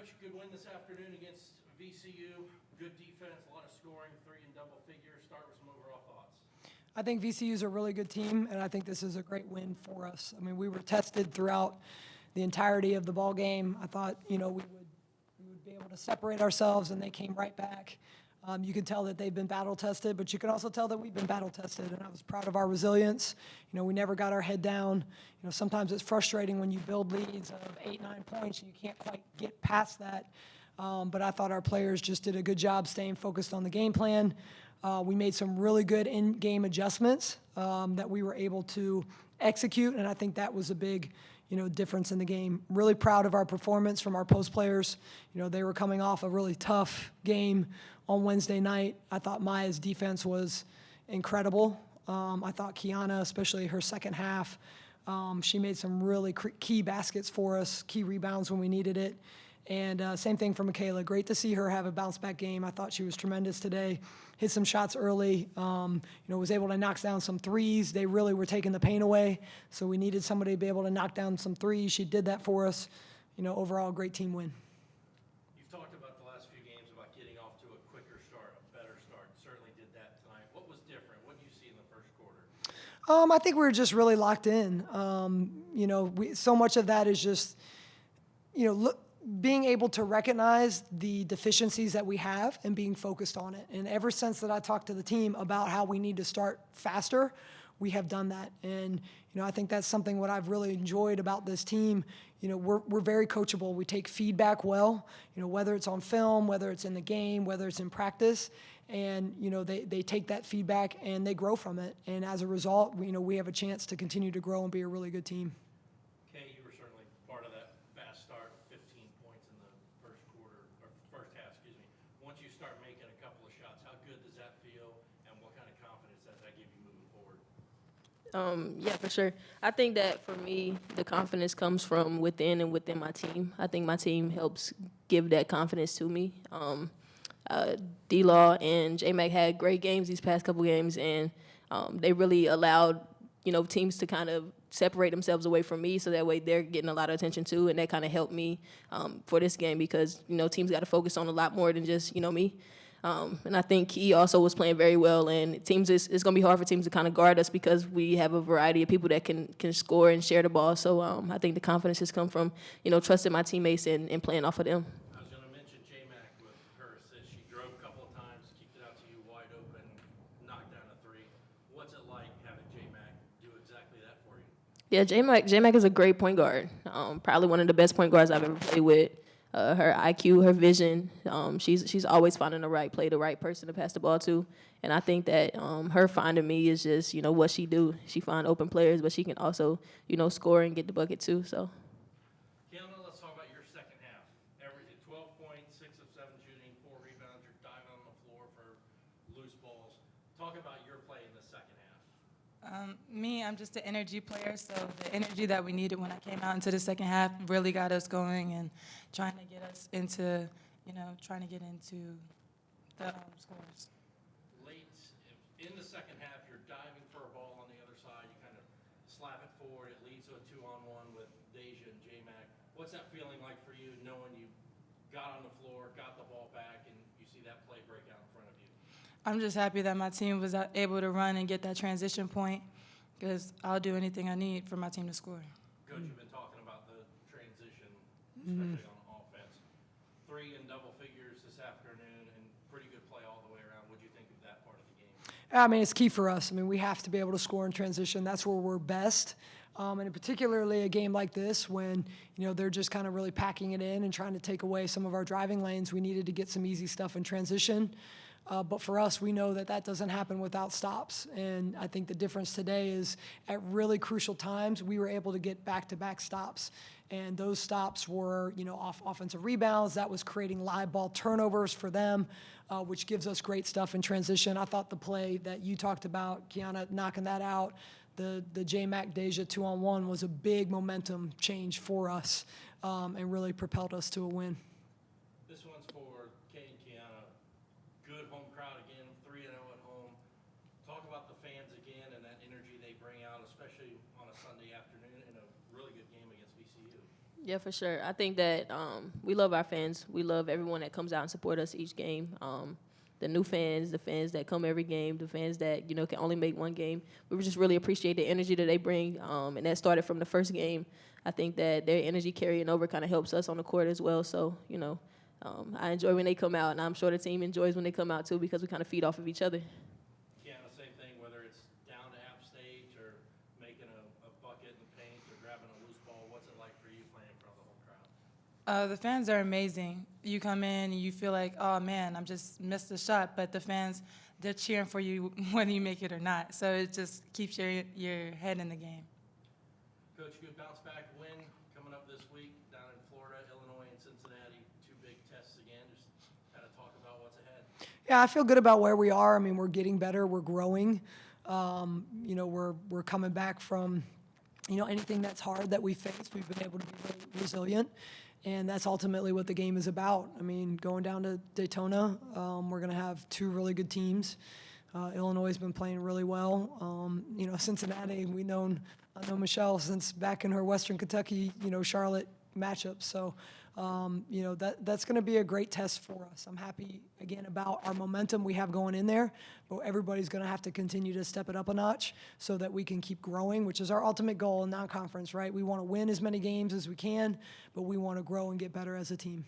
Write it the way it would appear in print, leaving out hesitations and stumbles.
Coach, good win this afternoon against VCU. Good defense, a lot of scoring, 3 in double figures. Start with some overall thoughts. I think VCU is a really good team, and I think this is a great win for us. I mean, we were tested throughout the entirety of the ball game. I thought, we would be able to separate ourselves, and they came right back. You can tell that they've been battle tested, but you can also tell that we've been battle tested, and I was proud of our resilience. We never got our head down. Sometimes it's frustrating when you build leads of 8, 9 points and you can't quite get past that. But I thought our players just did a good job staying focused on the game plan. We made some really good in-game adjustments that we were able to execute, and I think that was a big difference in the game. Really proud of our performance from our post players. They were coming off a really tough game on Wednesday night. I thought Maya's defense was incredible. I thought Kiana, especially her second half, she made some really key baskets for us, key rebounds when we needed it. And same thing for Michaela. Great to see her have a bounce-back game. I thought she was tremendous today. Hit some shots early. Was able to knock down some threes. They really were taking the pain away, so we needed somebody to be able to knock down some threes. She did that for us. Overall, great team win. You've talked about the last few games about getting off to a quicker start, a better start. Certainly did that tonight. What was different? What did you see in the first quarter? I think we were just really locked in. So much of that is just, being able to recognize the deficiencies that we have and being focused on it. And ever since that I talked to the team about how we need to start faster, we have done that. And, I think that's something what I've really enjoyed about this team. We're very coachable. We take feedback well, whether it's on film, whether it's in the game, whether it's in practice. And, they take that feedback and they grow from it. And as a result, we have a chance to continue to grow and be a really good team. You were certainly part of that fast start, 15 points in the first quarter, or first half, excuse me. Once you start making a couple of shots, how good does that feel, and what kind of confidence does that give you moving forward? Yeah, for sure. I think that for me, the confidence comes from within and within my team. I think my team helps give that confidence to me. D-Law and J-Mac had great games these past couple games, and they really allowed, teams to kind of separate themselves away from me, so that way they're getting a lot of attention too, and that kind of helped me for this game because, teams got to focus on a lot more than just, me. And I think he also was playing very well, and it's going to be hard for teams to kind of guard us because we have a variety of people that can score and share the ball. So I think the confidence has come from, trusting my teammates and playing off of them. I was going to mention J-Mac with her assist. She drove a couple of times, kicked it out to you wide open, knocked down a 3. What's it like having J-Mac do exactly that for you? Yeah, J-Mac is a great point guard. Probably one of the best point guards I've ever played with. Her IQ, her vision, she's always finding the right play, the right person to pass the ball to. And I think that her finding me is just, what she do. She find open players, but she can also, score and get the bucket too. So. Kiana, let's talk about your second half. Everything, 12 points, 6 of 7 shooting, 4 rebounds. You're diving on the floor for loose balls. Talk about your play in the second half. I'm just an energy player, so the energy that we needed when I came out into the second half really got us going and trying to get us into, the scores. Late in the second half, you're diving for a ball on the other side. You kind of slap it forward. It leads to a 2-on-1 with Deja and J-Mac. What's that feeling like for you, knowing you got on the floor, got the ball back, and you see that play break out in front of you? I'm just happy that my team was able to run and get that transition point because I'll do anything I need for my team to score. Coach, you've been talking about the transition, especially on offense. 3 in double figures this afternoon and pretty good play all the way around. What do you think of that part of the game? It's key for us. We have to be able to score in transition. That's where we're best. And particularly a game like this when, they're just kind of really packing it in and trying to take away some of our driving lanes. We needed to get some easy stuff in transition. But for us, we know that doesn't happen without stops. And I think the difference today is at really crucial times, we were able to get back-to-back stops. And those stops were, off offensive rebounds. That was creating live ball turnovers for them, which gives us great stuff in transition. I thought the play that you talked about, Kiana knocking that out, the J-Mac Deja 2-on-1 was a big momentum change for us and really propelled us to a win. This one's for Kay and Kiana. Good home crowd again, 3-0 at home. Talk about the fans again and that energy they bring out, especially on a Sunday afternoon in a really good game against VCU. Yeah, for sure. I think that we love our fans. We love everyone that comes out and support us each game. The new fans, the fans that come every game, the fans that, you know, can only make one game. We just really appreciate the energy that they bring, and that started from the first game. I think that their energy carrying over kind of helps us on the court as well. So, you know, I enjoy when they come out, and I'm sure the team enjoys when they come out too because we kind of feed off of each other. Yeah, the same thing, whether it's down to half stage or making a bucket in the paint or grabbing a loose ball. What's it like for you playing in front of the whole crowd? The fans are amazing. You come in and you feel like, oh man, I'm just missed a shot, but the fans, they're cheering for you whether you make it or not. So it just keeps your head in the game. Coach, good bounce back win coming up this week down in Florida, Illinois, and Cincinnati. Two big tests again. Just kind of talk about what's ahead. Yeah, I feel good about where we are. I mean, we're getting better. We're growing. You know, we're coming back from, you know, anything that's hard that we faced. We've been able to be really resilient, and that's ultimately what the game is about. I mean, going down to Daytona, we're going to have two really good teams. Illinois has been playing really well. You know, Cincinnati, I know Michelle since back in her Western Kentucky, you know, Charlotte matchup. So, you know, that's going to be a great test for us. I'm happy, again, about our momentum we have going in there, but everybody's going to have to continue to step it up a notch so that we can keep growing, which is our ultimate goal in non-conference, right? We want to win as many games as we can, but we want to grow and get better as a team.